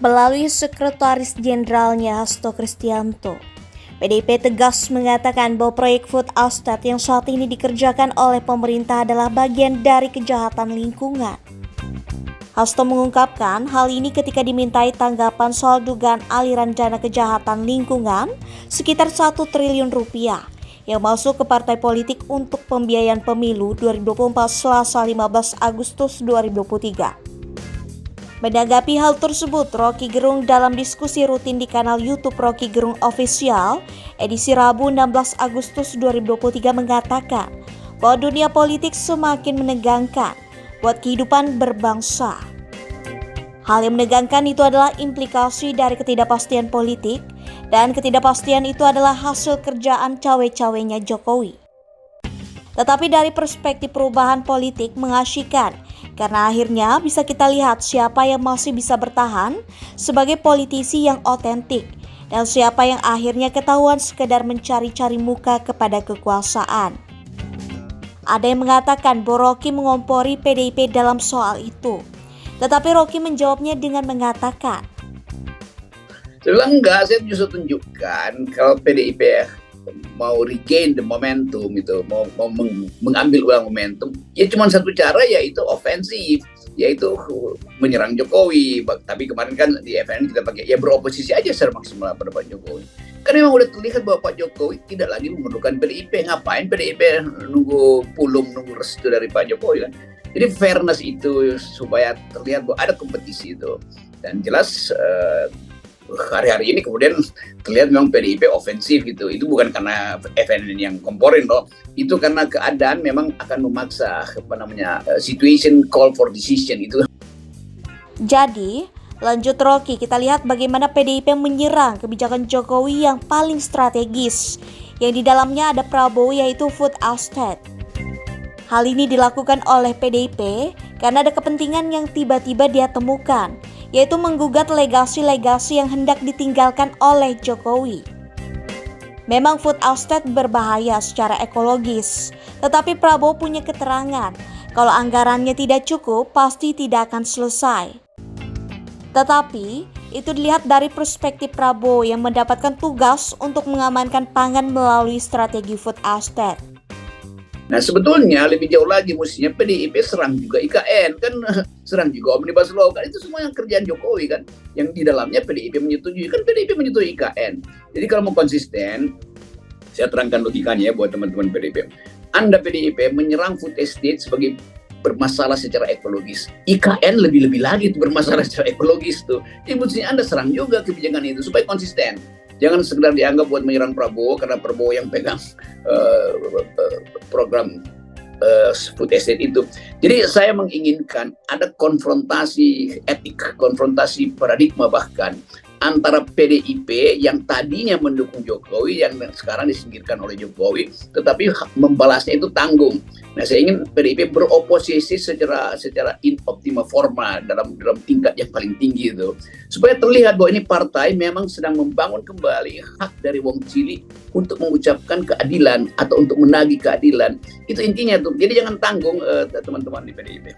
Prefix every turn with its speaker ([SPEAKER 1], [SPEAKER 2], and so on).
[SPEAKER 1] Melalui Sekretaris Jenderalnya Hasto Kristianto, PDIP tegas mengatakan bahwa proyek food estate yang saat ini dikerjakan oleh pemerintah adalah bagian dari kejahatan lingkungan. Hasto mengungkapkan hal ini ketika dimintai tanggapan soal dugaan aliran dana kejahatan lingkungan sekitar 1 triliun rupiah yang masuk ke partai politik untuk pembiayaan pemilu 2024 Selasa 15 Agustus 2023. Menanggapi hal tersebut, Rocky Gerung dalam diskusi rutin di kanal YouTube Rocky Gerung Official edisi Rabu 16 Agustus 2023 mengatakan bahwa dunia politik semakin menegangkan buat kehidupan berbangsa. Hal yang menegangkan itu adalah implikasi dari ketidakpastian politik, dan ketidakpastian itu adalah hasil kerjaan cawe-cawenya Jokowi. Tetapi dari perspektif perubahan politik mengasyikkan, karena akhirnya bisa kita lihat siapa yang masih bisa bertahan sebagai politisi yang otentik, dan siapa yang akhirnya ketahuan sekedar mencari-cari muka kepada kekuasaan. Ada yang mengatakan bahwa Rocky mengompori PDIP dalam soal itu, tetapi Rocky menjawabnya dengan mengatakan,
[SPEAKER 2] saya bilang enggak, saya justru tunjukkan kalau PDIP mau regain the momentum itu, mau mengambil ulang momentum, ya cuma satu cara, yaitu ofensif, yaitu menyerang Jokowi. Tapi kemarin kan di FNN kita pakai ya beroposisi aja secara maksimal pada Pak Jokowi. Karena memang udah terlihat bahwa Pak Jokowi tidak lagi memerlukan PDIP. Ngapain PDIP nunggu restu dari Pak Jokowi kan? Jadi fairness itu supaya terlihat bahwa ada kompetisi itu. Dan jelas hari-hari ini kemudian terlihat memang PDIP ofensif gitu. Itu bukan karena FNN yang komporin loh. Itu karena keadaan memang akan memaksa situation call for decision itu.
[SPEAKER 1] Jadi, lanjut Rocky, kita lihat bagaimana PDIP menyerang kebijakan Jokowi yang paling strategis, yang di dalamnya ada Prabowo, yaitu food estate. Hal ini dilakukan oleh PDIP karena ada kepentingan yang tiba-tiba dia temukan, yaitu menggugat legasi-legasi yang hendak ditinggalkan oleh Jokowi. Memang food estate berbahaya secara ekologis, tetapi Prabowo punya keterangan kalau anggarannya tidak cukup pasti tidak akan selesai. Tetapi itu dilihat dari perspektif Prabowo yang mendapatkan tugas untuk mengamankan pangan melalui strategi food estate.
[SPEAKER 2] Nah sebetulnya lebih jauh lagi mestinya PDIP serang juga IKN kan, serang juga Omnibus Law kan, itu semua yang kerjaan Jokowi kan, yang di dalamnya PDIP menyetujui, kan PDIP menyetujui IKN. Jadi kalau mau konsisten, saya terangkan logikanya ya buat teman-teman PDIP. Anda PDIP menyerang food estate sebagai bermasalah secara ekologis. IKN lebih-lebih lagi itu bermasalah secara ekologis tuh. Jadi mestinya Anda serang juga kebijakan itu supaya konsisten. Jangan sekedar dianggap buat menyerang Prabowo karena Prabowo yang pegang program food estate itu. Jadi saya menginginkan ada konfrontasi etik, konfrontasi paradigma bahkan antara PDIP yang tadinya mendukung Jokowi, yang sekarang disingkirkan oleh Jokowi, tetapi membalasnya itu tanggung. Nah, saya ingin PDIP beroposisi secara in optima forma dalam tingkat yang paling tinggi itu, supaya terlihat bahwa ini partai memang sedang membangun kembali hak dari wong cilik untuk mengucapkan keadilan atau untuk menagih keadilan. Itu intinya tuh. Jadi jangan tanggung teman-teman di PDIP.